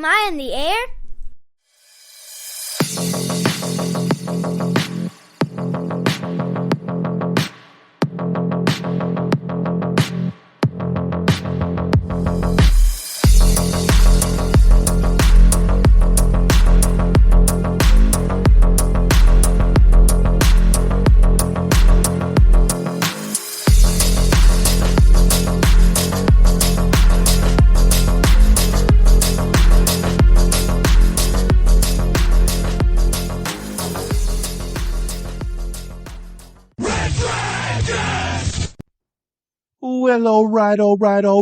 I in the air? Well, all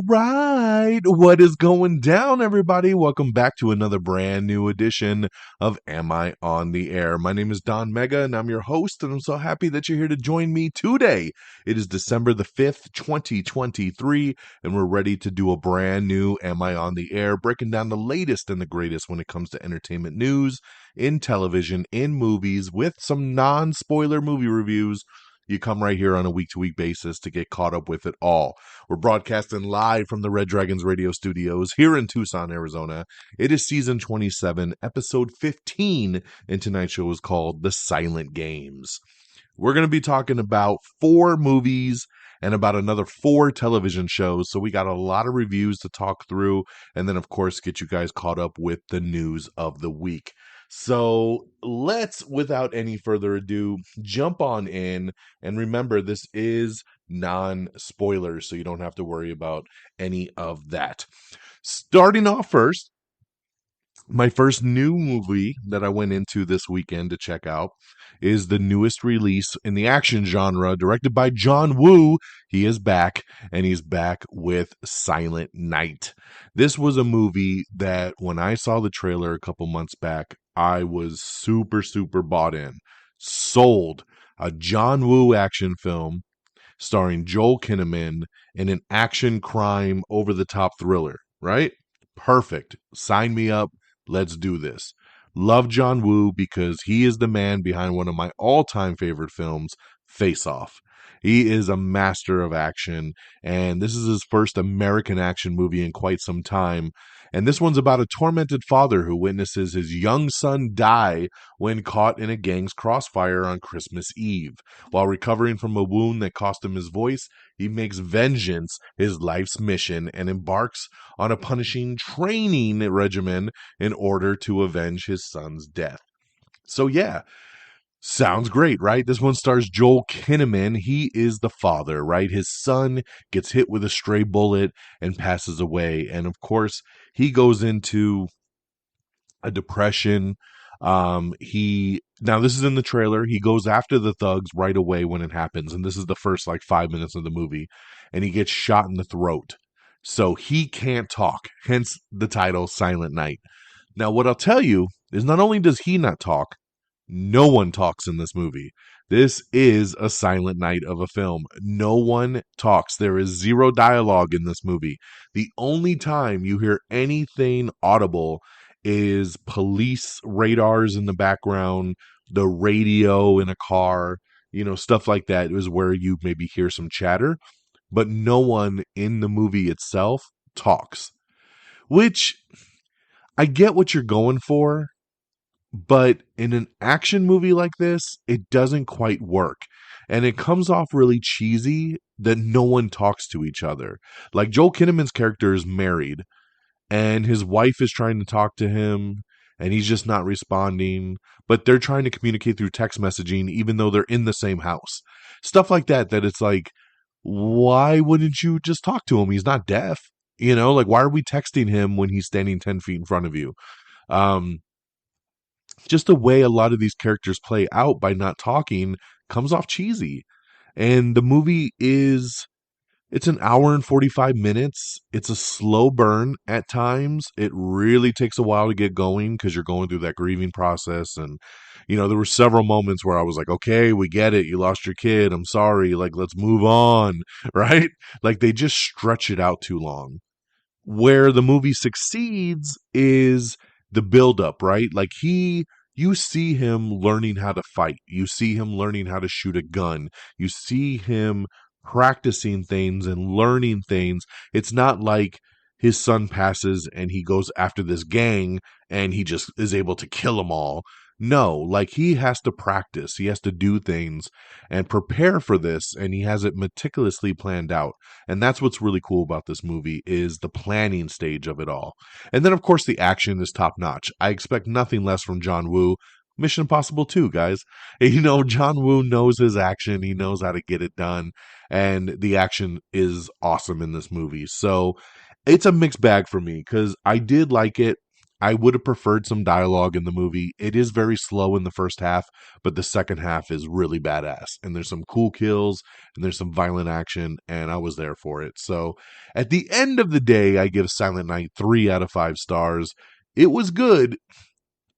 right. What is going down, everybody? Welcome back to another brand new edition of Am I on the Air? My name is DONMEGA, and I'm your host, and I'm so happy that you're here to join me today. It is December the 5th, 2023, and we're ready to do a brand new Am I on the Air, breaking down the latest and the greatest when it comes to entertainment news, in television, in movies, with some non-spoiler movie reviews. You come right here on a week-to-week basis to get caught up with it all. We're broadcasting live from the Red Dragons radio studios here in Tucson, Arizona. It is season 27, episode 15, and tonight's show is called The Silent Games. We're going to be talking about 4 movies and about another 4 television shows, so we got a lot of reviews to talk through, and then, of course, get you guys caught up with the news of the week. So let's, without any further ado, jump on in. And remember, this is non-spoilers, so you don't have to worry about any of that. Starting off first, my first new movie that I went into this weekend to check out is the newest release in the action genre, directed by John Woo. He is back, and he's back with Silent Night. This was a movie that when I saw the trailer a couple months back, I was super bought in. Sold. A John Woo action film starring Joel Kinnaman in an action crime over-the-top thriller, right? Perfect. Sign me up. Let's do this. Love John Woo because he is the man behind one of my all-time favorite films, Face Off. He is a master of action, and this is his first American action movie in quite some time. And this one's about a tormented father who witnesses his young son die when caught in a gang's crossfire on Christmas Eve. While recovering from a wound that cost him his voice, he makes vengeance his life's mission and embarks on a punishing training regimen in order to avenge his son's death. So yeah, sounds great, right? This one stars Joel Kinnaman. He is the father, right? His son gets hit with a stray bullet and passes away. And of course, he goes into a depression. Now this is in the trailer. He goes after the thugs right away when it happens. And this is the first 5 minutes of the movie. And he gets shot in the throat. So he can't talk. Hence the title, Silent Night. Now, what I'll tell you is not only does he not talk, no one talks in this movie. This is a silent night of a film. No one talks. There is zero dialogue in this movie. The only time you hear anything audible is police radars in the background, the radio in a car, stuff like that is where you maybe hear some chatter. But no one in the movie itself talks. Which, I get what you're going for. But in an action movie like this, it doesn't quite work. And it comes off really cheesy that no one talks to each other. Like Joel Kinnaman's character is married and his wife is trying to talk to him and he's just not responding. But they're trying to communicate through text messaging even though they're in the same house. Stuff like that it's like, why wouldn't you just talk to him? He's not deaf. Why are we texting him when he's standing 10 feet in front of you? Just the way a lot of these characters play out by not talking comes off cheesy. And the movie it's an hour and 45 minutes. It's a slow burn at times. It really takes a while to get going because you're going through that grieving process. And, there were several moments where I was like, okay, we get it. You lost your kid. I'm sorry. Let's move on, right? They just stretch it out too long. Where the movie succeeds is the buildup, right? You see him learning how to fight. You see him learning how to shoot a gun. You see him practicing things and learning things. It's not like his son passes and he goes after this gang and he just is able to kill them all. No, like he has to practice, he has to do things and prepare for this, and he has it meticulously planned out. And that's what's really cool about this movie is the planning stage of it all. And then of course the action is top notch. I expect nothing less from John Woo. Mission Impossible 2, guys. You know, John Woo knows his action, he knows how to get it done, and the action is awesome in this movie. So it's a mixed bag for me because I did like it. I would have preferred some dialogue in the movie. It is very slow in the first half, but the second half is really badass. And there's some cool kills and there's some violent action, and I was there for it. So at the end of the day, I give Silent Night 3 out of 5 stars. It was good,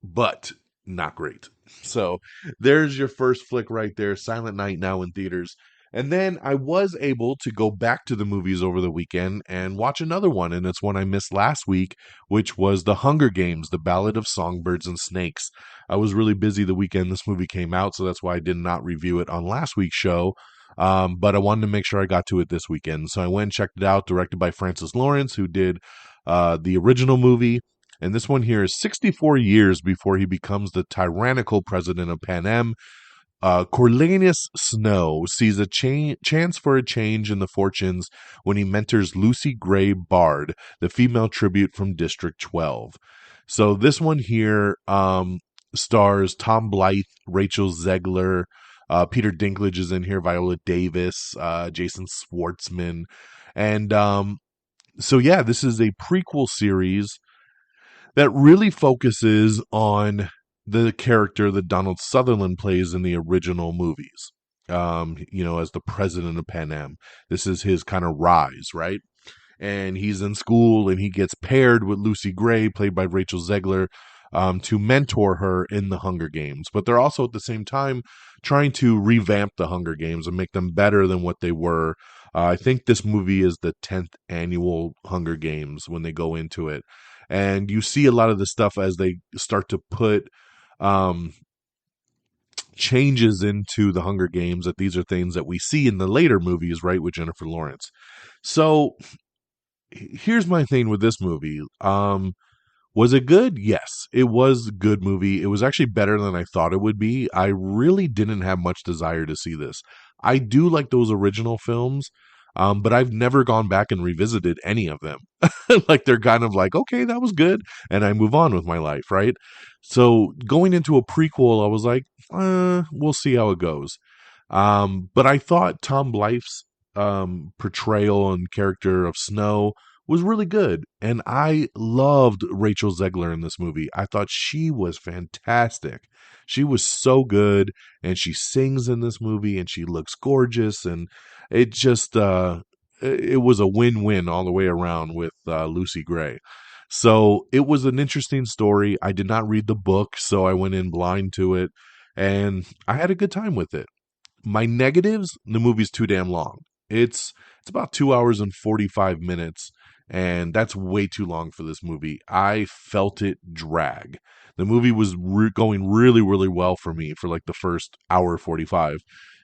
but not great. So there's your first flick right there, Silent Night, now in theaters. And then I was able to go back to the movies over the weekend and watch another one, and it's one I missed last week, which was The Hunger Games, The Ballad of Songbirds and Snakes. I was really busy the weekend this movie came out, so that's why I did not review it on last week's show. But I wanted to make sure I got to it this weekend. So I went and checked it out, directed by Francis Lawrence, who did the original movie. And this one here is 64 years before he becomes the tyrannical president of Pan Am. Cornelius Snow sees a chance for a change in the fortunes when he mentors Lucy Gray Bard, the female tribute from District 12. So this one here stars Tom Blythe, Rachel Zegler, Peter Dinklage is in here, Viola Davis, Jason Schwartzman. And so, yeah, this is a prequel series that really focuses on the character that Donald Sutherland plays in the original movies, as the president of Pan Am. This is his kind of rise, right? And he's in school and he gets paired with Lucy Gray, played by Rachel Zegler, to mentor her in the Hunger Games. But they're also at the same time trying to revamp the Hunger Games and make them better than what they were. I think this movie is the 10th annual Hunger Games when they go into it. And you see a lot of the stuff as they start to put changes into the Hunger Games, that these are things that we see in the later movies, right, with Jennifer Lawrence. So here's my thing with this movie. Was it good? Yes, it was a good movie. It was actually better than I thought it would be. I really didn't have much desire to see this. I do like those original films, but I've never gone back and revisited any of them. Like they're kind of like, okay, that was good, and I move on with my life, right? So going into a prequel, I was like, we'll see how it goes. But I thought Tom Blythe's portrayal and character of Snow was really good. And I loved Rachel Zegler in this movie. I thought she was fantastic. She was so good, and she sings in this movie, and she looks gorgeous, and it just it was a win-win all the way around with Lucy Gray. So it was an interesting story. I did not read the book, so I went in blind to it, and I had a good time with it. My negatives, the movie's too damn long. It's about 2 hours and 45 minutes, and that's way too long for this movie. I felt it drag. The movie was going really, really well for me for like the first hour 45.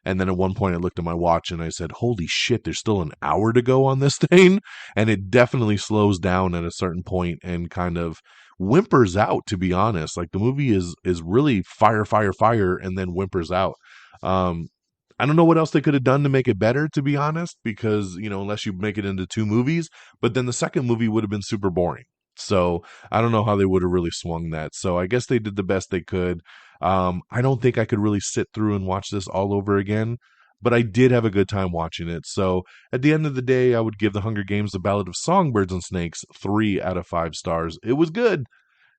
And then at one point I looked at my watch and I said, holy shit, there's still an hour to go on this thing. And it definitely slows down at a certain point and kind of whimpers out, to be honest. Like the movie is really fire, fire, fire, and then whimpers out. I don't know what else they could have done to make it better, to be honest, because, unless you make it into two movies, but then the second movie would have been super boring. So I don't know how they would have really swung that. So I guess they did the best they could. I don't think I could really sit through and watch this all over again, but I did have a good time watching it. So at the end of the day, I would give The Hunger Games, The Ballad of Songbirds and Snakes 3 out of 5 stars. It was good,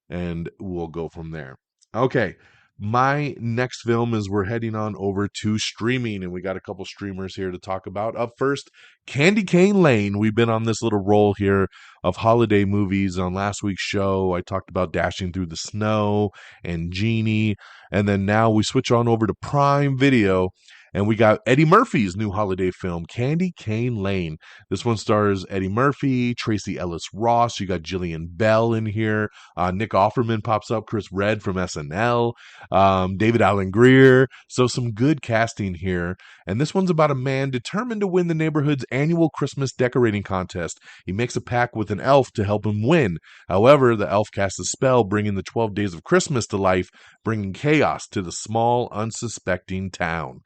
and we'll go from there. Okay. My next film is we're heading on over to streaming, and we got a couple streamers here to talk about. Up first, Candy Cane Lane. We've been on this little roll here of holiday movies. On last week's show, I talked about Dashing Through the Snow and Genie, and then now we switch on over to Prime Video, and we got Eddie Murphy's new holiday film, Candy Cane Lane. This one stars Eddie Murphy, Tracy Ellis Ross. You got Jillian Bell in here. Nick Offerman pops up, Chris Redd from SNL, David Allen Greer. So some good casting here. And this one's about a man determined to win the neighborhood's annual Christmas decorating contest. He makes a pact with an elf to help him win. However, the elf casts a spell bringing the 12 days of Christmas to life, bringing chaos to the small, unsuspecting town.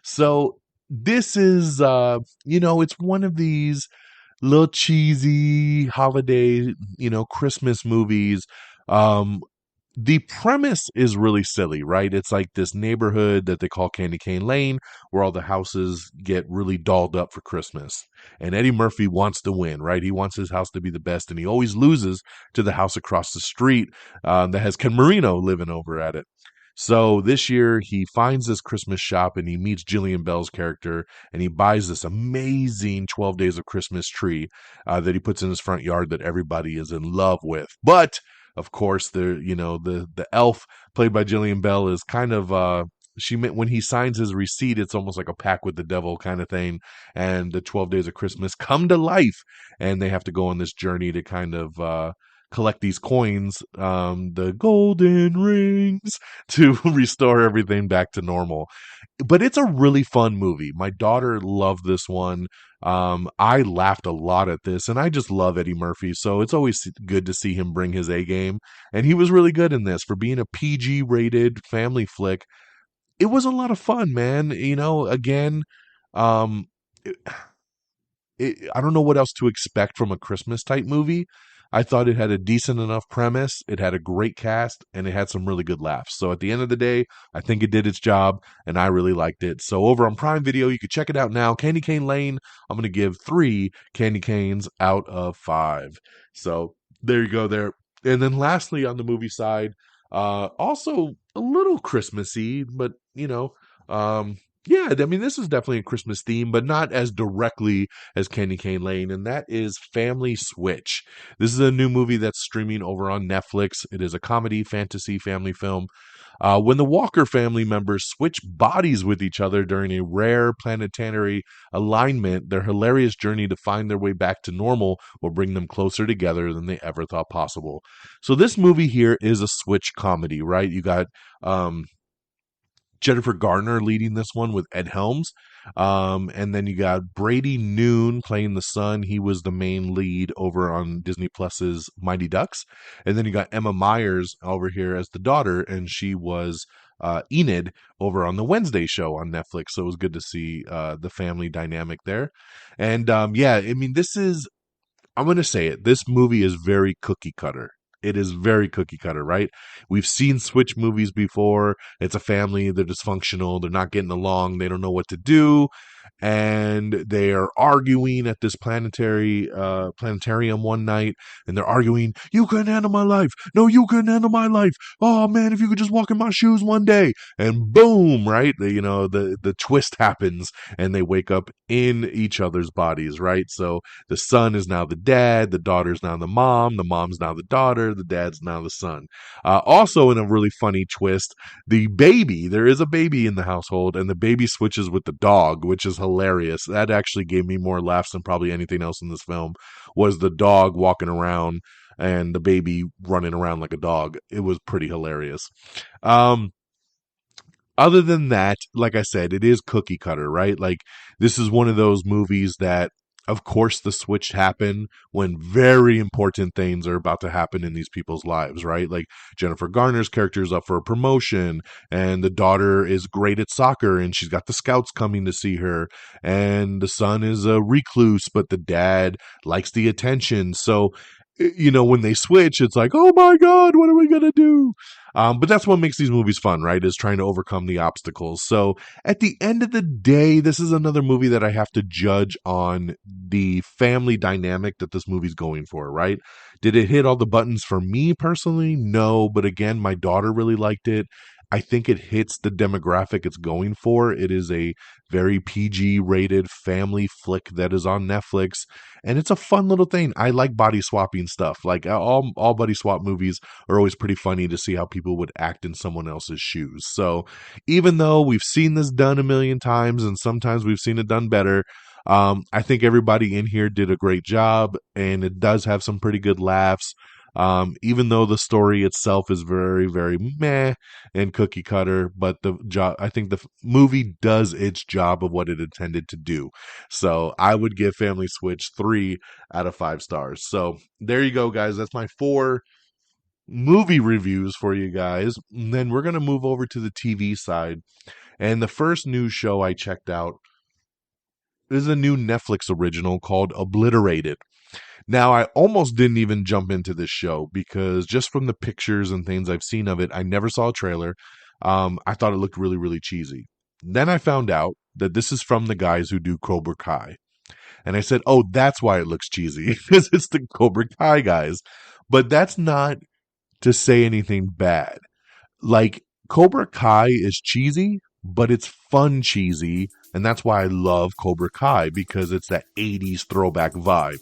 So this is, it's one of these little cheesy holiday, Christmas movies. Um, the premise is really silly, right? It's like this neighborhood that they call Candy Cane Lane, where all the houses get really dolled up for Christmas. And Eddie Murphy wants to win, right? He wants his house to be the best, and he always loses to the house across the street that has Ken Marino living over at it. So this year he finds this Christmas shop and he meets Jillian Bell's character and he buys this amazing 12 Days of Christmas tree that he puts in his front yard that everybody is in love with. But of course, the elf played by Jillian Bell is kind of when he signs his receipt, it's almost like a pact with the devil kind of thing. And the 12 Days of Christmas come to life, and they have to go on this journey to kind of collect these coins, the golden rings, to restore everything back to normal. But it's a really fun movie. My daughter loved this one. I laughed a lot at this, and I just love Eddie Murphy, so it's always good to see him bring his A game. And he was really good in this for being a PG rated family flick. It was a lot of fun, man. Again, um, I don't know what else to expect from a Christmas type movie. I thought it had a decent enough premise, it had a great cast, and it had some really good laughs. So at the end of the day, I think it did its job, and I really liked it. So over on Prime Video, you can check it out now. Candy Cane Lane, I'm going to give 3 candy canes out of 5. So there you go there. And then lastly, on the movie side, also a little Christmassy, but yeah, I mean, this is definitely a Christmas theme, but not as directly as Candy Cane Lane, and that is Family Switch. This is a new movie that's streaming over on Netflix. It is a comedy, fantasy, family film. When the Walker family members switch bodies with each other during a rare planetary alignment, their hilarious journey to find their way back to normal will bring them closer together than they ever thought possible. So this movie here is a switch comedy, right? You got Jennifer Garner leading this one with Ed Helms. And then you got Brady Noon playing the son. He was the main lead over on Disney Plus's Mighty Ducks. And then you got Emma Myers over here as the daughter, and she was Enid over on the Wednesday show on Netflix. So it was good to see the family dynamic there. And yeah, I mean, I'm going to say it. This movie is very cookie cutter. It is very cookie cutter, right? We've seen Switch movies before. It's a family. They're dysfunctional. They're not getting along. They don't know what to do. And they are arguing at this planetarium one night. And they're arguing, you couldn't handle my life. No, you couldn't handle my life. Oh, man, if you could just walk in my shoes one day. And boom, right? The twist happens and they wake up in each other's bodies, right? So the son is now the dad, the daughter's now the mom's now the daughter, the dad's now the son. Also, in a really funny twist, there is a baby in the household, and the baby switches with the dog, which is hilarious. That actually gave me more laughs than probably anything else in this film, was the dog walking around and the baby running around like a dog. It was pretty hilarious. Other than that, like I said, it is cookie cutter, right? Like, this is one of those movies that, of course, the switch happened when very important things are about to happen in these people's lives, right? Like, Jennifer Garner's character is up for a promotion, and the daughter is great at soccer, and she's got the scouts coming to see her, and the son is a recluse, but the dad likes the attention. So, when they switch, it's like, oh my God, what are we going to do? But that's what makes these movies fun, right? Is trying to overcome the obstacles. So at the end of the day, this is another movie that I have to judge on the family dynamic that this movie's going for, right? Did it hit all the buttons for me personally? No, but again, my daughter really liked it. I think it hits the demographic it's going for. It is a very PG rated family flick that is on Netflix, and it's a fun little thing. I like body swapping stuff. Like, all body swap movies are always pretty funny to see how people would act in someone else's shoes. So even though we've seen this done a million times and sometimes we've seen it done better, I think everybody in here did a great job, and it does have some pretty good laughs. Even though the story itself is very, very meh and cookie cutter, but I think the movie does its job of what it intended to do. So I would give Family Switch 3 out of 5 stars. So there you go, guys. That's my 4 movie reviews for you guys. And then we're going to move over to the TV side. And the first new show I checked out is a new Netflix original called Obliterated. Now, I almost didn't even jump into this show because just from the pictures and things I've seen of it, I never saw a trailer. I thought it looked really, really cheesy. Then I found out that this is from the guys who do Cobra Kai. And I said, oh, that's why it looks cheesy, because it's the Cobra Kai guys. But that's not to say anything bad. Like, Cobra Kai is cheesy, but it's fun cheesy. And that's why I love Cobra Kai, because it's that 80s throwback vibe.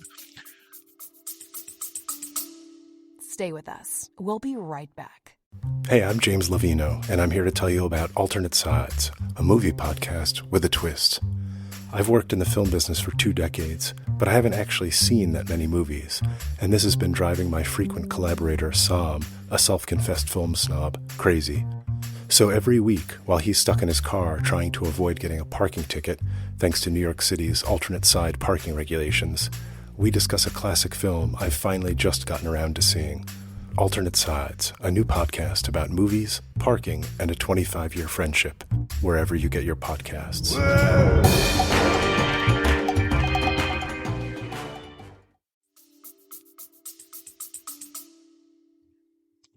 Stay with us. We'll be right back. Hey, I'm James Lovino, and I'm here to tell you about Alternate Sides, a movie podcast with a twist. I've worked in the film business for 2 decades, but I haven't actually seen that many movies, and this has been driving my frequent collaborator, Sam, a self-confessed film snob, crazy. So every week, while he's stuck in his car trying to avoid getting a parking ticket, thanks to New York City's alternate side parking regulations, we discuss a classic film I've finally just gotten around to seeing. Alternate Sides, a new podcast about movies, parking, and a 25-year friendship, wherever you get your podcasts.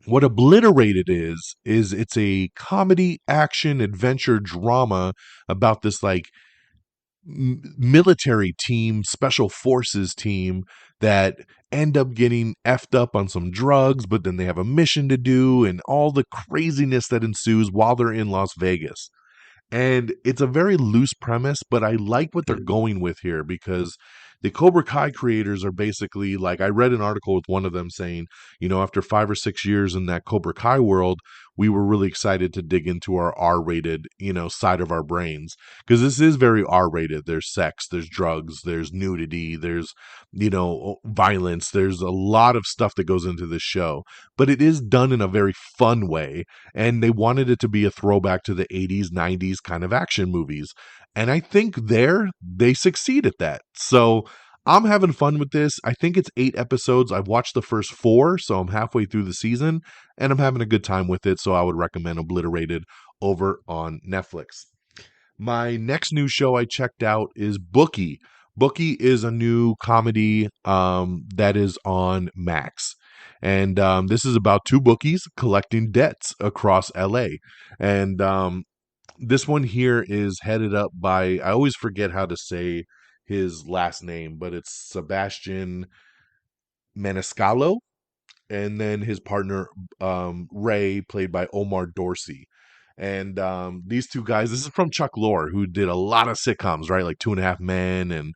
What Obliterated is it's a comedy, action, adventure drama about this like military team, special forces team that end up getting effed up on some drugs, but then they have a mission to do and all the craziness that ensues while they're in Las Vegas. And it's a very loose premise, but I like what they're going with here because the Cobra Kai creators are basically like, I read an article with one of them saying, after 5 or 6 years in that Cobra Kai world, we were really excited to dig into our R-rated, side of our brains. Because this is very R-rated. There's sex, there's drugs, there's nudity, there's, violence. There's a lot of stuff that goes into this show. But it is done in a very fun way. And they wanted it to be a throwback to the 80s, 90s kind of action movies. And I think they succeed at that. So I'm having fun with this. I think it's 8 episodes. I've watched the first 4, so I'm halfway through the season, and I'm having a good time with it. So I would recommend Obliterated over on Netflix. My next new show I checked out is Bookie. Bookie is a new comedy that is on Max. And this is about 2 bookies collecting debts across LA. And this one here is headed up by, I always forget how to say his last name, but it's Sebastian Maniscalco, and then his partner Ray, played by Omar Dorsey. And these 2 guys, this is from Chuck Lorre, who did a lot of sitcoms, right? Like 2.5 Men and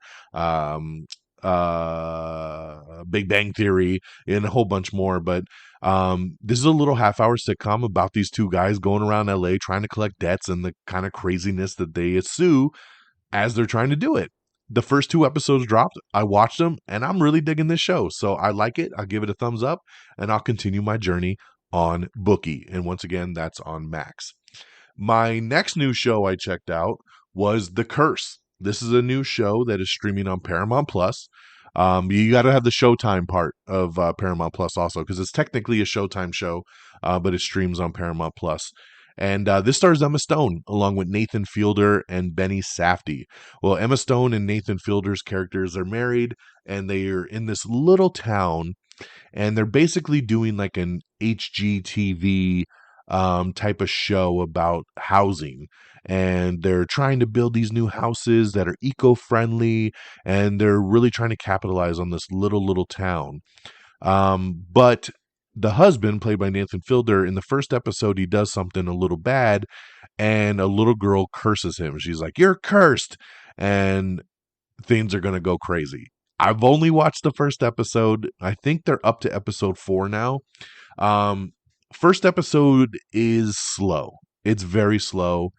Big Bang Theory and a whole bunch more. But this is a little half-hour sitcom about these 2 guys going around LA trying to collect debts and the kind of craziness that they ensue as they're trying to do it. The first 2 episodes dropped. I watched them, and I'm really digging this show. So I like it. I'll give it a thumbs up, and I'll continue my journey on Bookie. And once again, that's on Max. My next new show I checked out was The Curse. This is a new show that is streaming on Paramount Plus. You got to have the Showtime part of Paramount Plus also, because it's technically a Showtime show, but it streams on Paramount Plus. And this stars Emma Stone along with Nathan Fielder and Benny Safdie. Well, Emma Stone and Nathan Fielder's characters are married, and they are in this little town, and they're basically doing like an HGTV type of show about housing. And they're trying to build these new houses that are eco-friendly, and they're really trying to capitalize on this little town. But the husband, played by Nathan Fielder, in the first episode, he does something a little bad, and a little girl curses him. She's like, "You're cursed," and things are going to go crazy. I've only watched the first episode. I think they're up to episode 4 now. First episode is slow. It's very slow.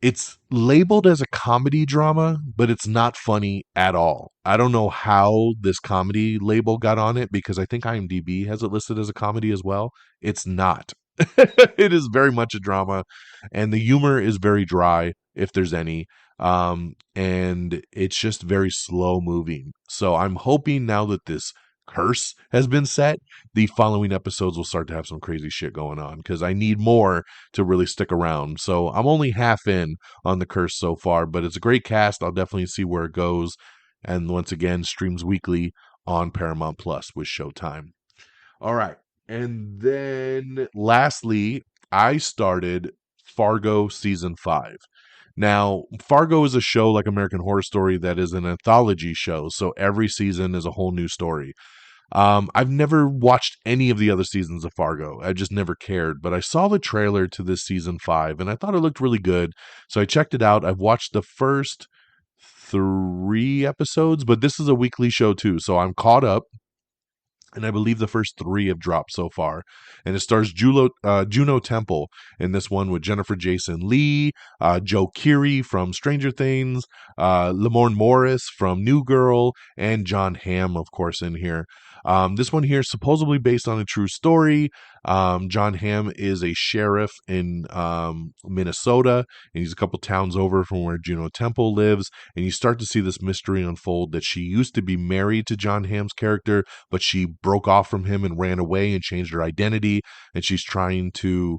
It's labeled as a comedy drama, but it's not funny at all. I don't know how this comedy label got on it because I think IMDb has it listed as a comedy as well. It's not. It is very much a drama, and the humor is very dry, if there's any. And it's just very slow moving. So I'm hoping now that this curse has been set, the following episodes will start to have some crazy shit going on because I need more to really stick around. So I'm only half in on the curse so far, but it's a great cast. I'll definitely see where it goes. And once again, streams weekly on Paramount Plus with Showtime. All right. And then lastly, I started Fargo season 5. Now, Fargo is a show like American Horror Story that is an anthology show, so every season is a whole new story. I've never watched any of the other seasons of Fargo. I just never cared, but I saw the trailer to this season 5 and I thought it looked really good. So I checked it out. I've watched the first 3 episodes, but this is a weekly show too. So I'm caught up. And I believe the first 3 have dropped so far. And it stars Juno Temple in this one with Jennifer Jason Leigh, Joe Keery from Stranger Things, Lamorne Morris from New Girl, and John Hamm, of course, in here. This one here is supposedly based on a true story. John Hamm is a sheriff in Minnesota, and he's a couple towns over from where Juno Temple lives. And you start to see this mystery unfold that she used to be married to John Hamm's character, but she broke off from him and ran away and changed her identity. And she's trying to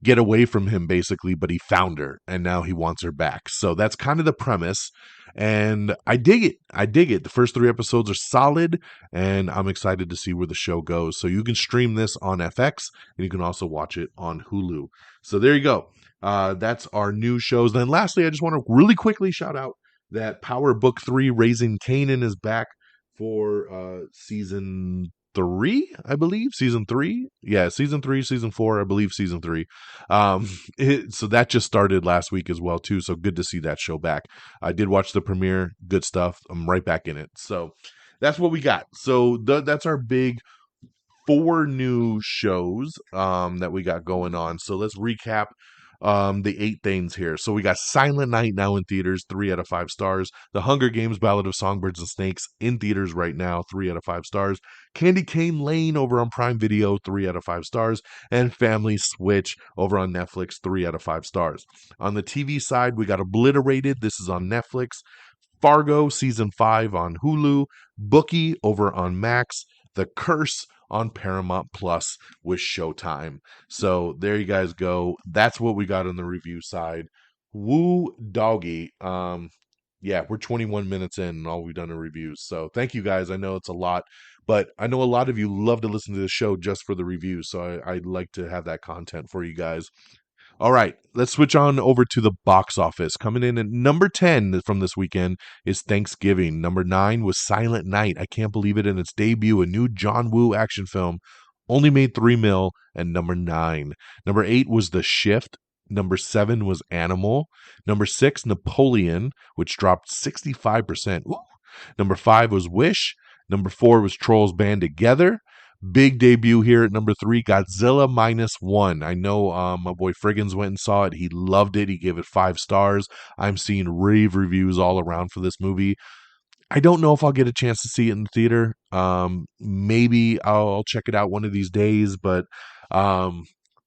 get away from him basically, but he found her and now he wants her back. So that's kind of the premise. And I dig it. I dig it. The first 3 episodes are solid and I'm excited to see where the show goes. So you can stream this on FX and you can also watch it on Hulu. So there you go. That's our new shows. Then lastly, I just want to really quickly shout out that Power Book 3 Raising Kanan is back for season 3, I believe. Season 3. Yeah, season 3, season 4, I believe season 3. So that just started last week as well, too. So good to see that show back. I did watch the premiere. Good stuff. I'm right back in it. So that's what we got. So that's our big 4 new shows that we got going on. So let's recap the 8 things here. So we got Silent Night now in theaters, 3 out of 5 stars. The Hunger Games Ballad of Songbirds and Snakes in theaters right now, 3 out of 5 stars. Candy Cane Lane over on Prime Video, 3 out of 5 stars. And Family Switch over on Netflix, 3 out of 5 stars. On the TV side, we got Obliterated. This is on Netflix. Fargo season 5 on Hulu. Bookie over on Max. The Curse on Paramount Plus with Showtime. So there you guys go. That's what we got on the review side. Woo doggy. Yeah, we're 21 minutes in and all we've done are reviews. So thank you guys. I know it's a lot, but I know a lot of you love to listen to the show just for the reviews. So I'd like to have that content for you guys. All right, let's switch on over to the box office. Coming in at number 10 from this weekend is Thanksgiving. Number 9 was Silent Night. I can't believe it. In its debut, a new John Woo action film. Only made $3 million at number 9. Number 8 was The Shift. Number 7 was Animal. Number 6, Napoleon, which dropped 65%. Ooh. Number 5 was Wish. Number 4 was Trolls Band Together. Big debut here at number 3, Godzilla -1. I know my boy Friggins went and saw it. He loved it. He gave it 5 stars. I'm seeing rave reviews all around for this movie. I don't know if I'll get a chance to see it in the theater. Maybe I'll check it out one of these days, but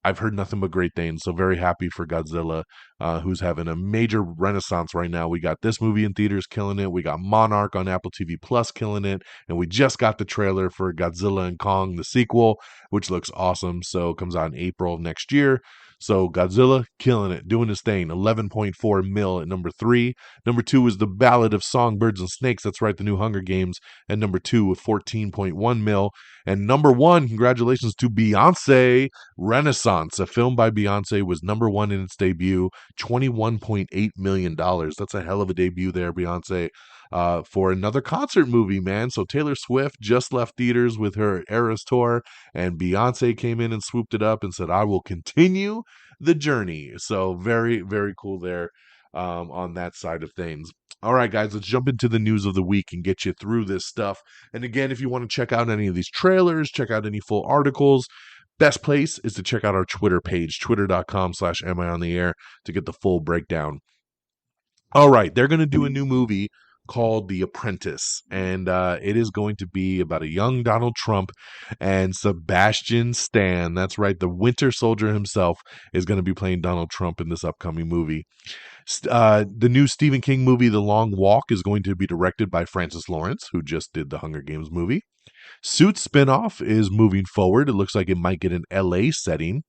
I've heard nothing but great things. So very happy for Godzilla, who's having a major renaissance right now. We got this movie in theaters killing it. We got Monarch on Apple TV Plus killing it. And we just got the trailer for Godzilla and Kong, the sequel, which looks awesome. So it comes out in April of next year. So Godzilla killing it, doing his thing. 11.4 mil at number 3. Number 2 is The Ballad of Songbirds and Snakes. That's right, the new Hunger Games. And number 2 with 14.1 mil. And number 1, congratulations to Beyonce, Renaissance. A film by Beyonce was number 1 in its debut. $21.8 million. That's a hell of a debut there, Beyonce. For another concert movie, man. So Taylor Swift just left theaters with her Eras tour, and Beyonce came in and swooped it up and said, I will continue the journey. So very, very cool there on that side of things. All right, guys, let's jump into the news of the week and get you through this stuff. And again, if you want to check out any of these trailers, check out any full articles, best place is to check out our Twitter page, twitter.com/amiontheair, to get the full breakdown. All right, they're going to do a new movie called The Apprentice, and it is going to be about a young Donald Trump and Sebastian Stan. That's right, the Winter Soldier himself is going to be playing Donald Trump in this upcoming movie. The new Stephen King movie, The Long Walk, is going to be directed by Francis Lawrence, who just did the Hunger Games movie. Suits spinoff is moving forward. It looks like it might get an LA setting.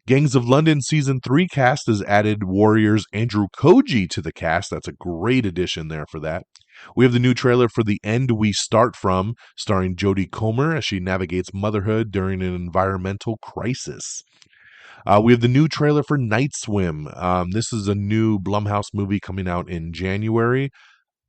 Gangs of London Season 3 cast has added Warriors Andrew Koji to the cast. That's a great addition there for that. We have the new trailer for The End We Start From, starring Jodie Comer as she navigates motherhood during an environmental crisis. We have the new trailer for Night Swim. This is a new Blumhouse movie coming out in January,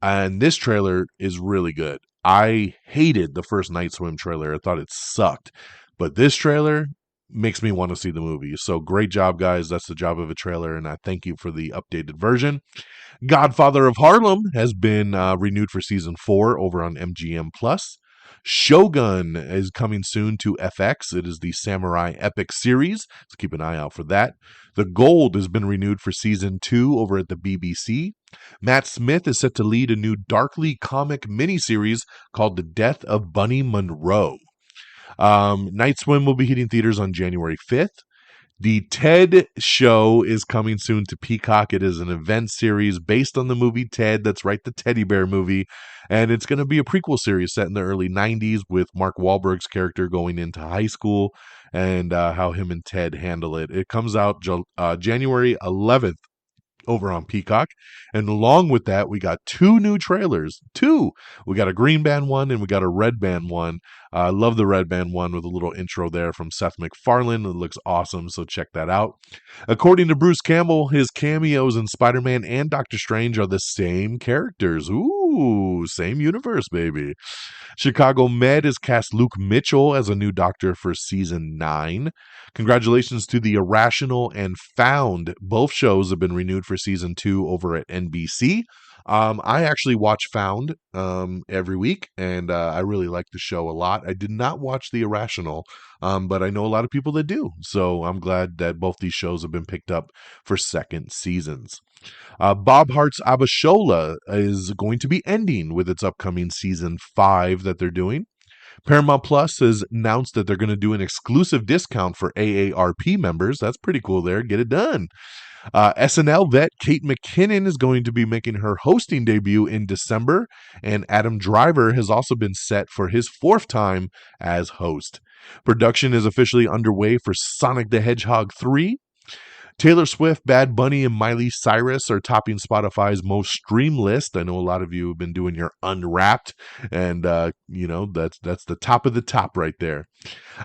and this trailer is really good. I hated the first Night Swim trailer. I thought it sucked. But this trailer makes me want to see the movie. So great job, guys. That's the job of a trailer, and I thank you for the updated version. Godfather of Harlem has been renewed for season 4 over on MGM Plus. Shogun is coming soon to FX. It is the samurai epic series, so keep an eye out for that. The Gold has been renewed for season 2 over at the BBC. Matt Smith is set to lead a new Darkly comic miniseries called The Death of Bunny Monroe. Night Swim will be hitting theaters on January 5th. The Ted Show is coming soon to Peacock. It is an event series based on the movie Ted. That's right, the teddy bear movie. And it's going to be a prequel series set in the early 90s with Mark Wahlberg's character going into high school and how him and Ted handle it. It comes out January 11th over on Peacock. And along with that, we got 2 new trailers. 2! We got a green band one and we got a red band one. I love the red band one with a little intro there from Seth MacFarlane. It looks awesome, so check that out. According to Bruce Campbell, his cameos in Spider-Man and Doctor Strange are the same characters. Ooh, same universe, baby. Chicago Med has cast Luke Mitchell as a new doctor for season 9. Congratulations to The Irrational and Found. Both shows have been renewed for season 2 over at NBC. I actually watch Found every week, and I really like the show a lot. I did not watch The Irrational, but I know a lot of people that do. So I'm glad that both these shows have been picked up for second seasons. Bob Hart's Abishola is going to be ending with its upcoming season 5 that they're doing. Paramount Plus has announced that they're going to do an exclusive discount for AARP members. That's pretty cool there. Get it done. SNL vet Kate McKinnon is going to be making her hosting debut in December, and Adam Driver has also been set for his 4th time as host. Production is officially underway for Sonic the Hedgehog 3. Taylor Swift, Bad Bunny, and Miley Cyrus are topping Spotify's most streamed list. I know a lot of you have been doing your Unwrapped, and that's the top of the top right there.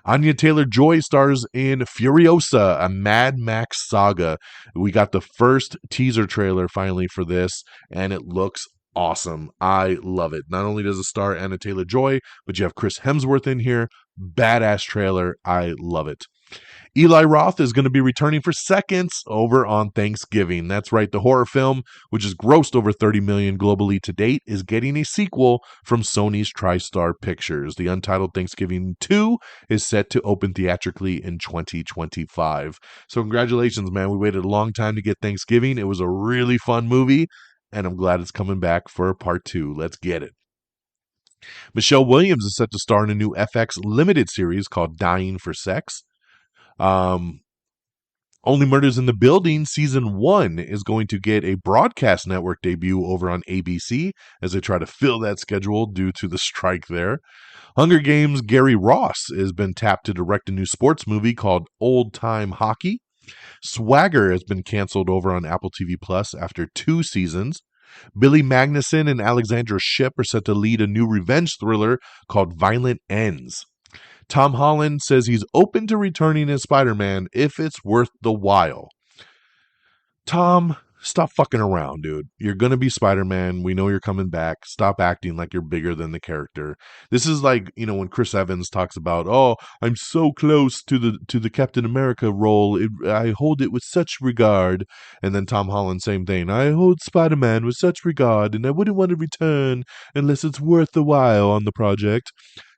Anya Taylor-Joy stars in Furiosa, a Mad Max saga. We got the first teaser trailer finally for this, and it looks awesome. I love it. Not only does it star Anya Taylor-Joy, but you have Chris Hemsworth in here. Badass trailer. I love it. Eli Roth is going to be returning for Seconds over on Thanksgiving. That's right, the horror film, which has grossed over $30 million globally to date, is getting a sequel from Sony's TriStar Pictures. The untitled Thanksgiving 2 is set to open theatrically in 2025. So congratulations, man. We waited a long time to get Thanksgiving. It was a really fun movie, and I'm glad it's coming back for part 2. Let's get it. Michelle Williams is set to star in a new FX limited series called Dying for Sex. Only Murders in the Building Season 1 is going to get a broadcast network debut over on ABC as they try to fill that schedule due to the strike there. Hunger Games' Gary Ross has been tapped to direct a new sports movie called Old Time Hockey. Swagger has been canceled over on Apple TV Plus after 2 seasons. Billy Magnuson and Alexandra Shipp are set to lead a new revenge thriller called Violent Ends. Tom Holland says he's open to returning as Spider-Man if it's worth the while. Tom, stop fucking around, dude. You're going to be Spider-Man. We know you're coming back. Stop acting like you're bigger than the character. This is like, when Chris Evans talks about, oh, I'm so close to the Captain America role. I hold it with such regard. And then Tom Holland, same thing. I hold Spider-Man with such regard, and I wouldn't want to return unless it's worth the while on the project.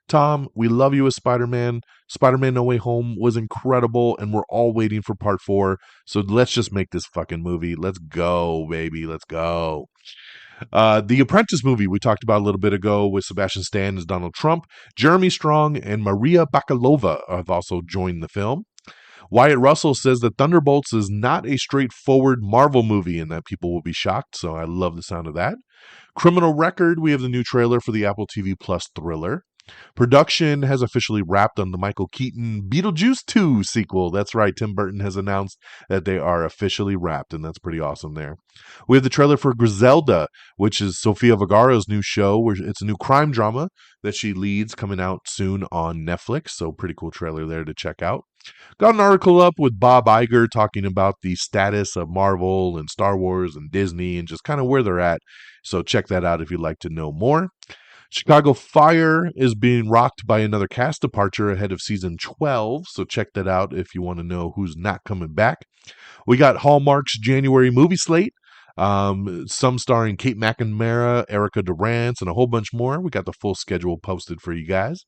Tom, we love you as Spider-Man. Spider-Man No Way Home was incredible, and we're all waiting for part 4. So let's just make this fucking movie. Let's go, baby. Let's go. The Apprentice movie we talked about a little bit ago with Sebastian Stan as Donald Trump. Jeremy Strong and Maria Bakalova have also joined the film. Wyatt Russell says that Thunderbolts is not a straightforward Marvel movie and that people will be shocked, so I love the sound of that. Criminal Record, we have the new trailer for the Apple TV Plus thriller. Production has officially wrapped on the Michael Keaton Beetlejuice 2 sequel. That's right, Tim Burton has announced that they are officially wrapped, and that's pretty awesome there. We have the trailer for Griselda, which is Sofia Vergara's new show, where it's a new crime drama that she leads, coming out soon on Netflix, so pretty cool trailer there to check out. Got an article up with Bob Iger talking about the status of Marvel and Star Wars and Disney and just kind of where they're at, so check that out if you'd like to know more. Chicago Fire is being rocked by another cast departure ahead of season 12, so check that out if you want to know who's not coming back. We got Hallmark's January movie slate, some starring Kate McNamara, Erica Durance, and a whole bunch more. We got the full schedule posted for you guys.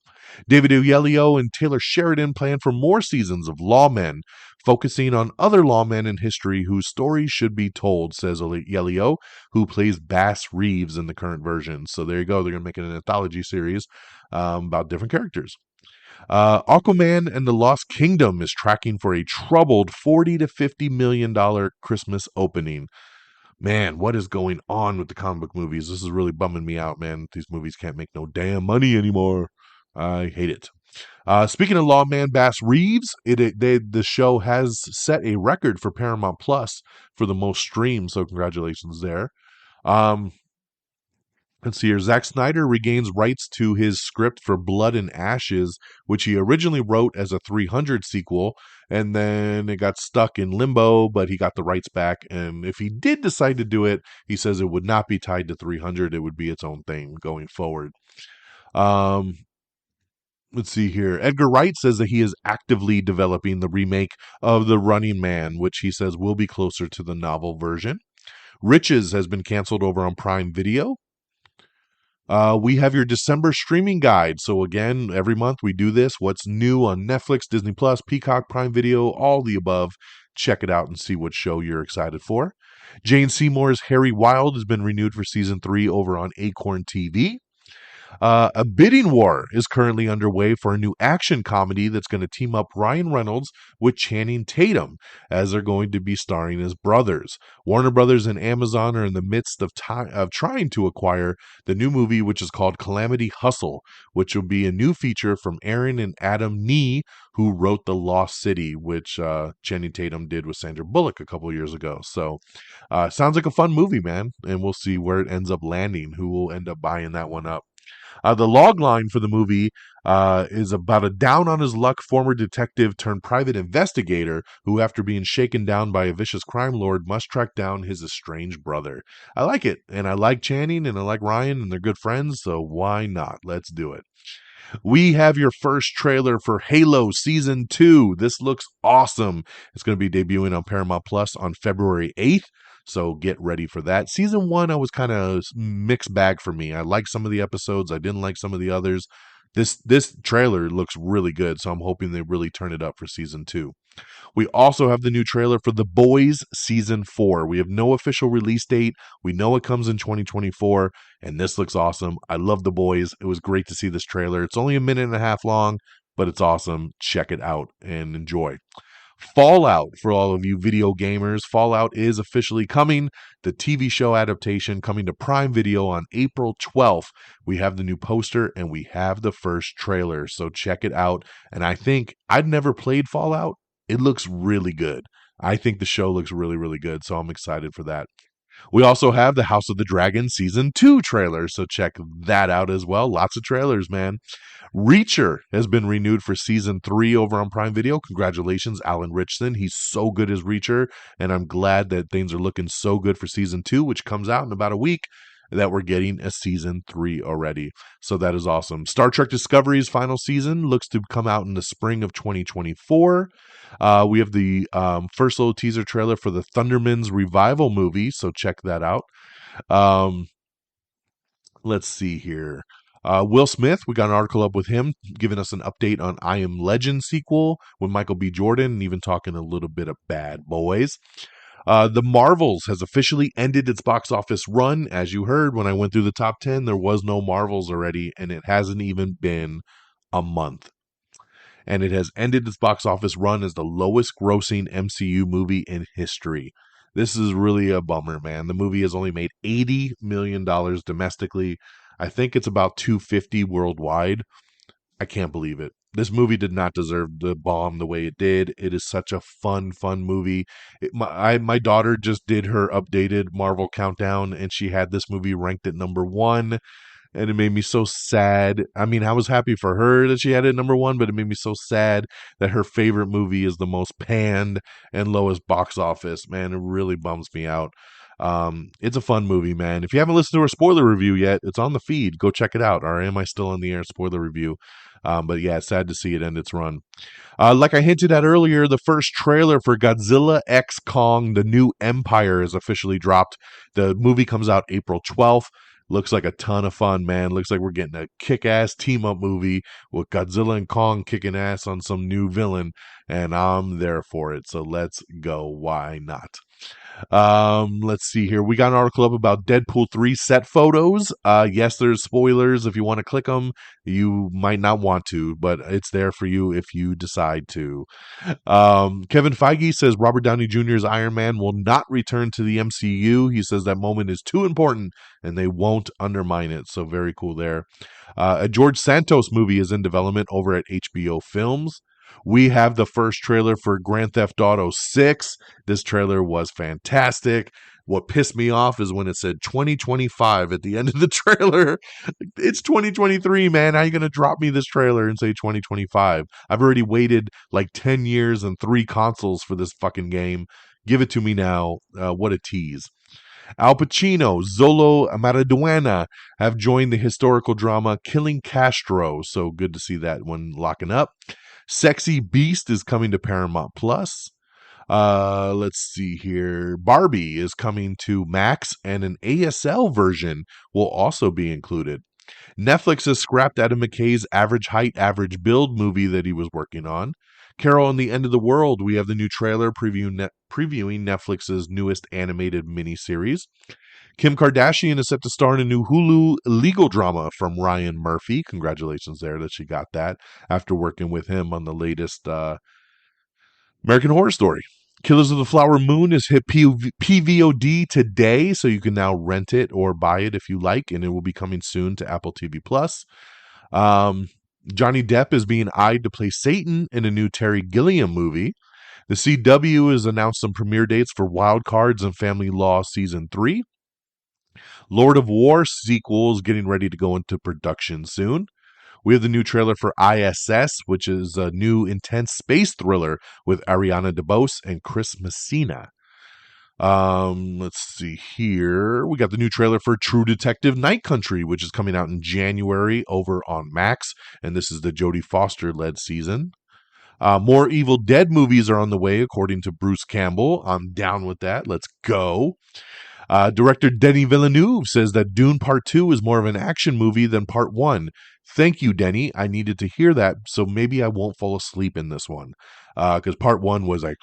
David Oyelowo and Taylor Sheridan plan for more seasons of Lawmen, focusing on other lawmen in history whose stories should be told, says Oyelowo, who plays Bass Reeves in the current version. So there you go. They're going to make an anthology series about different characters. Aquaman and the Lost Kingdom is tracking for a troubled $40 to $50 million Christmas opening. Man, what is going on with the comic book movies? This is really bumming me out, man. These movies can't make no damn money anymore. I hate it. Speaking of Lawman Bass Reeves, the show has set a record for Paramount Plus for the most streams, so congratulations there. Let's see here. Zack Snyder regains rights to his script for Blood and Ashes, which he originally wrote as a 300 sequel, and then it got stuck in limbo, but he got the rights back. And if he did decide to do it, he says it would not be tied to 300. It would be its own thing going forward. Let's see here. Edgar Wright says that he is actively developing the remake of The Running Man, which he says will be closer to the novel version. Riches has been canceled over on Prime Video. We have your December streaming guide. So again, every month we do this. What's new on Netflix, Disney Plus, Peacock, Prime Video, all the above. Check it out and see what show you're excited for. Jane Seymour's Harry Wild has been renewed for season 3 over on Acorn TV. A bidding war is currently underway for a new action comedy that's going to team up Ryan Reynolds with Channing Tatum, as they're going to be starring as brothers. Warner Brothers and Amazon are in the midst of trying to acquire the new movie, which is called Calamity Hustle, which will be a new feature from Aaron and Adam Nee, who wrote The Lost City, which Channing Tatum did with Sandra Bullock a couple years ago. So sounds like a fun movie, man, and we'll see where it ends up landing, who will end up buying that one up. The log line for the movie is about a down-on-his-luck former detective turned private investigator who, after being shaken down by a vicious crime lord, must track down his estranged brother. I like it, and I like Channing, and I like Ryan, and they're good friends, so why not? Let's do it. We have your first trailer for Halo Season 2. This looks awesome. It's going to be debuting on Paramount Plus on February 8th. So get ready for that. Season 1, I was kind of mixed bag for me. I liked some of the episodes. I didn't like some of the others. This trailer looks really good, so I'm hoping they really turn it up for Season 2. We also have the new trailer for The Boys Season 4. We have no official release date. We know it comes in 2024, and this looks awesome. I love The Boys. It was great to see this trailer. It's only a minute and a half long, but it's awesome. Check it out and enjoy. Fallout, for all of you video gamers. Fallout is officially coming. The TV show adaptation coming to Prime Video on April 12th. We have the new poster and we have the first trailer, so check it out. And I think I'd never played Fallout. It looks really good. I think the show looks really, really good, so I'm excited for that. We also have the House of the Dragon Season 2 trailer, so check that out as well. Lots of trailers, man. Reacher has been renewed for Season 3 over on Prime Video. Congratulations, Alan Ritchson. He's so good as Reacher, and I'm glad that things are looking so good for Season 2, which comes out in about a week, that we're getting a Season 3 already. So that is awesome. Star Trek Discovery's final season looks to come out in the spring of 2024. We have the first little teaser trailer for the Thundermans revival movie, so check that out. Let's see here. Will Smith, we got an article up with him giving us an update on I Am Legend sequel with Michael B. Jordan, and even talking a little bit of Bad Boys. The Marvels has officially ended its box office run. As you heard, when I went through the top 10, there was no Marvels already, and it hasn't even been a month. And it has ended its box office run as the lowest grossing MCU movie in history. This is really a bummer, man. The movie has only made $80 million domestically. I think it's about $250 worldwide. I can't believe it. This movie did not deserve the bomb the way it did. It is such a fun movie. My daughter just did her updated Marvel countdown, and she had this movie ranked at number 1. And it made me so sad. I mean, I was happy for her that she had it at number 1, but it made me so sad that her favorite movie is the most panned and lowest box office. Man, it really bums me out. It's a fun movie, man. If you haven't listened to our spoiler review yet, it's on the feed. Go check it out. Our Am I Still on the Air spoiler review. But yeah, it's sad to see it end its run. Like I hinted at earlier, the first trailer for Godzilla x Kong, The New Empire is officially dropped. The movie comes out April 12th. Looks like a ton of fun, man. Looks like we're getting a kick-ass team-up movie with Godzilla and Kong kicking ass on some new villain, and I'm there for it. So let's go. Why not? Let's see here. We got an article up about Deadpool 3 set photos. Yes, there's spoilers. If you want to click them, you might not want to, but it's there for you if you decide to. Kevin Feige says Robert Downey Jr.'s Iron Man will not return to the MCU. He says that moment is too important and they won't undermine it. So very cool there. A George Santos movie is in development over at HBO Films. We have the first trailer for Grand Theft Auto 6. This trailer was fantastic. What pissed me off is when it said 2025 at the end of the trailer. It's 2023, man. How are you going to drop me this trailer and say 2025? I've already waited like 10 years and 3 consoles for this fucking game. Give it to me now. What a tease. Al Pacino, Zolo Mariduena have joined the historical drama Killing Castro. So good to see that one locking up. Sexy Beast is coming to Paramount Plus. Let's see here. Barbie is coming to Max, and an ASL version will also be included. Netflix has scrapped Adam McKay's Average Height, Average Build movie that he was working on. Carol and the End of the World, we have the new trailer previewing Netflix's newest animated miniseries. Kim Kardashian is set to star in a new Hulu legal drama from Ryan Murphy. Congratulations there that she got that after working with him on the latest American Horror Story. Killers of the Flower Moon is hit PVOD today, so you can now rent it or buy it if you like, and it will be coming soon to Apple TV+. Johnny Depp is being eyed to play Satan in a new Terry Gilliam movie. The CW has announced some premiere dates for Wild Cards and Family Law Season 3. Lord of War sequel is getting ready to go into production soon. We have the new trailer for ISS, which is a new intense space thriller with Ariana DeBose and Chris Messina. Let's see here. We got the new trailer for True Detective Night Country, which is coming out in January over on Max, and this is the Jodie Foster-led season. More Evil Dead movies are on the way, according to Bruce Campbell. I'm down with that. Let's go. Director Denis Villeneuve says that Dune Part 2 is more of an action movie than Part 1. Thank you, Denny. I needed to hear that, so maybe I won't fall asleep in this one. Because Part 1 was like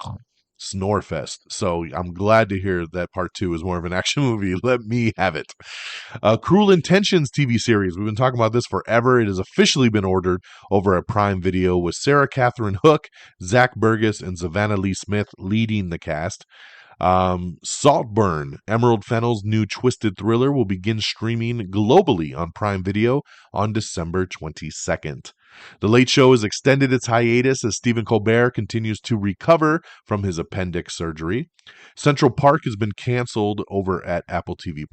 snore fest. So I'm glad to hear that Part 2 is more of an action movie. Let me have it. Cruel Intentions TV series. We've been talking about this forever. It has officially been ordered over at Prime Video with Sarah Catherine Hook, Zach Burgess, and Savannah Lee Smith leading the cast. Saltburn, Emerald Fennell's new twisted thriller, will begin streaming globally on Prime Video on December 22nd. The Late Show has extended its hiatus as Stephen Colbert continues to recover from his appendix surgery. Central Park has been canceled over at Apple TV+.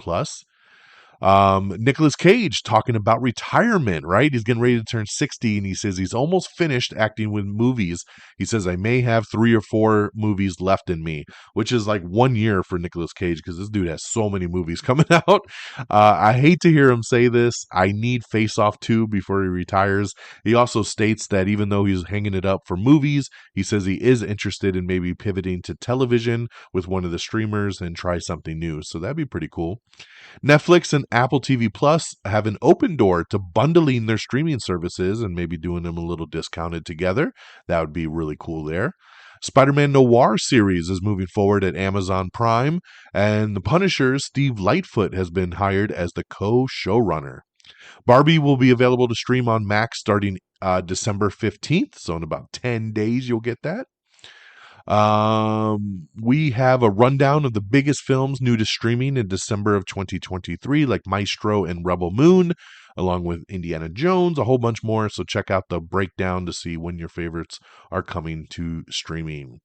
Nicolas Cage talking about retirement, right? He's getting ready to turn 60, and he says he's almost finished acting with movies. He says, I may have 3 or 4 movies left in me, which is like 1 year for Nicolas Cage because this dude has so many movies coming out. I hate to hear him say this. I need Face Off 2 before he retires. He also states that even though he's hanging it up for movies, he says he is interested in maybe pivoting to television with one of the streamers and try something new. So that'd be pretty cool. Netflix and Apple TV Plus have an open door to bundling their streaming services and maybe doing them a little discounted together. That would be really cool there. Spider-Man Noir series is moving forward at Amazon Prime, and The Punisher's Steve Lightfoot has been hired as the co-showrunner. Barbie will be available to stream on Max starting December 15th, so in about 10 days you'll get that. We have a rundown of the biggest films new to streaming in December of 2023, like Maestro and Rebel Moon, along with Indiana Jones, a whole bunch more. So check out the breakdown to see when your favorites are coming to streaming.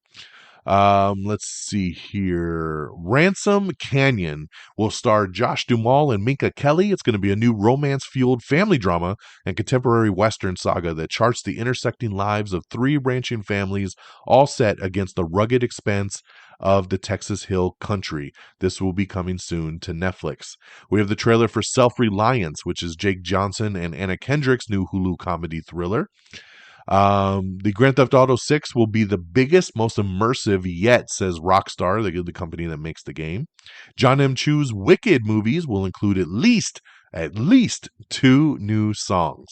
Let's see here. Ransom Canyon will star Josh Duhamel and Minka Kelly. It's going to be a new romance-fueled family drama and contemporary Western saga that charts the intersecting lives of three ranching families, all set against the rugged expanse of the Texas Hill Country. This will be coming soon to Netflix. We have the trailer for Self-Reliance, which is Jake Johnson and Anna Kendrick's new Hulu comedy thriller. The Grand Theft Auto 6 will be the biggest, most immersive yet, says Rockstar, the company that makes the game. John M. Chu's Wicked movies will include at least 2 new songs.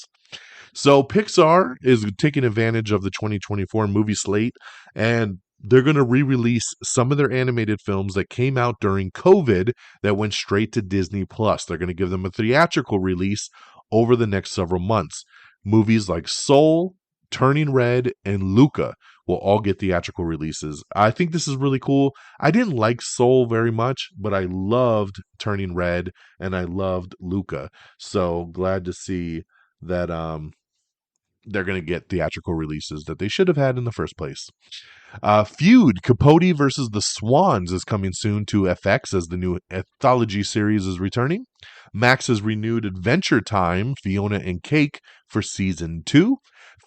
So Pixar is taking advantage of the 2024 movie slate, and they're going to re-release some of their animated films that came out during COVID that went straight to Disney Plus. They're going to give them a theatrical release over the next several months. Movies like Soul, Turning Red, and Luca will all get theatrical releases. I think this is really cool. I didn't like Soul very much, but I loved Turning Red and I loved Luca. So glad to see that they're going to get theatrical releases that they should have had in the first place. Feud, Capote versus the Swans is coming soon to FX as the new anthology series is returning. Max has renewed Adventure Time, Fiona and Cake, for Season 2.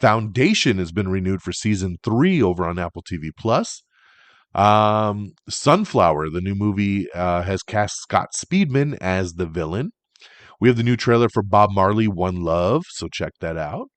Foundation has been renewed for Season 3 over on Apple TV+. Sunflower, the new movie, has cast Scott Speedman as the villain. We have the new trailer for Bob Marley, One Love, so check that out.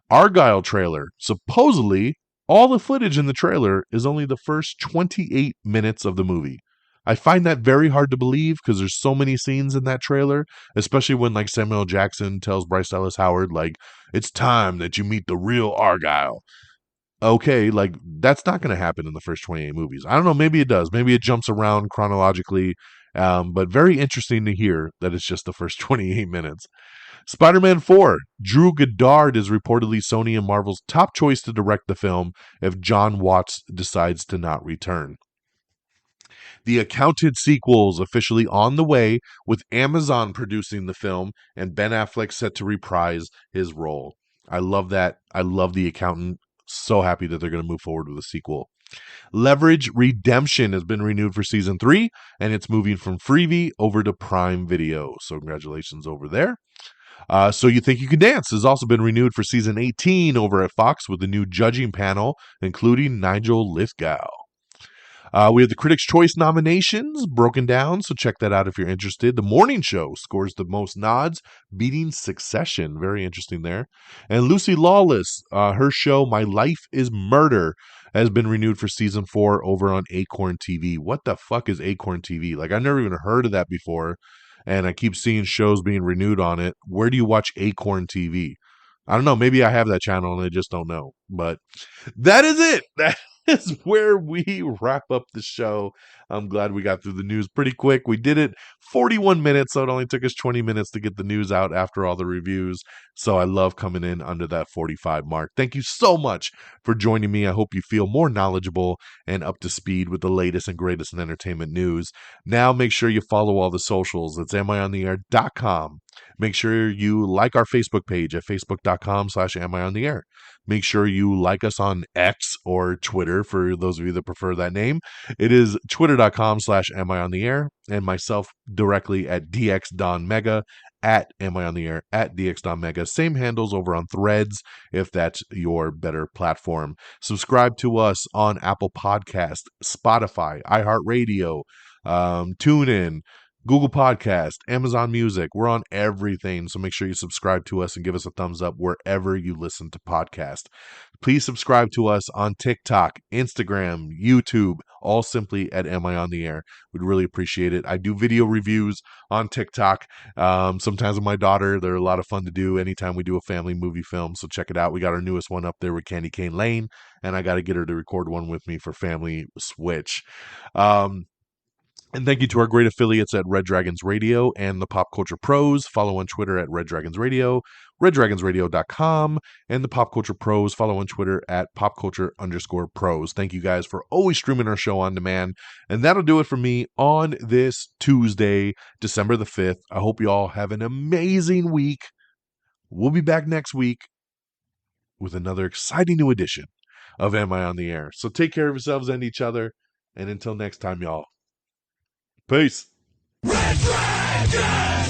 Argyle trailer. Supposedly, all the footage in the trailer is only the first 28 minutes of the movie. I find that very hard to believe because there's so many scenes in that trailer, especially when like Samuel L. Jackson tells Bryce Dallas Howard, like, it's time that you meet the real Argyle. Okay, like, that's not going to happen in the first 28 movies. I don't know, maybe it does. Maybe it jumps around chronologically, but very interesting to hear that it's just the first 28 minutes. Spider-Man 4. Drew Goddard is reportedly Sony and Marvel's top choice to direct the film if John Watts decides to not return. The Accounted sequel is officially on the way, with Amazon producing the film and Ben Affleck set to reprise his role. I love that. I love The Accountant. So happy that they're going to move forward with a sequel. Leverage Redemption has been renewed for Season 3, and it's moving from Freevee over to Prime Video. So congratulations over there. So You Think You Can Dance has also been renewed for Season 18 over at Fox with a new judging panel, including Nigel Lithgow. We have the Critics' Choice nominations broken down, so check that out if you're interested. The Morning Show scores the most nods, beating Succession. Very interesting there. And Lucy Lawless, her show My Life is Murder, has been renewed for Season 4 over on Acorn TV. What the fuck is Acorn TV? Like, I've never even heard of that before, and I keep seeing shows being renewed on it. Where do you watch Acorn TV? I don't know. Maybe I have that channel and I just don't know. But that is it. That is where we wrap up the show. I'm glad we got through the news pretty quick. We did it 41 minutes, so it only took us 20 minutes to get the news out after all the reviews. So I love coming in under that 45 mark. Thank you so much for joining me. I hope you feel more knowledgeable and up to speed with the latest and greatest in entertainment news. Now make sure you follow all the socials. It's amiontheair.com. Make sure you like our Facebook page at facebook.com/amiontheair. Make sure you like us on X or Twitter for those of you that prefer that name. It is twitter.com/amiontheair, and myself directly at DXDonMega, at amiontheair, at DXDonMega. Same handles over on Threads if that's your better platform. Subscribe to us on Apple Podcast, Spotify, iHeartRadio, TuneIn, Google Podcast, Amazon Music. We're on everything, so make sure you subscribe to us and give us a thumbs up wherever you listen to podcasts. Please subscribe to us on TikTok, Instagram, YouTube, all simply at Am I on the Air. We'd really appreciate it. I do video reviews on TikTok, sometimes with my daughter. They're a lot of fun to do anytime we do a family movie film, so check it out. We got our newest one up there with Candy Cane Lane, and I got to get her to record one with me for Family Switch. And thank you to our great affiliates at Red Dragons Radio and the Pop Culture Pros. Follow on Twitter at Red Dragons Radio, reddragonsradio.com, and the Pop Culture Pros. Follow on Twitter at popculture_pros. Thank you guys for always streaming our show on demand. And that'll do it for me on this Tuesday, December the 5th. I hope you all have an amazing week. We'll be back next week with another exciting new edition of Am I on the Air? So take care of yourselves and each other. And until next time, y'all. Peace. Red Dragon!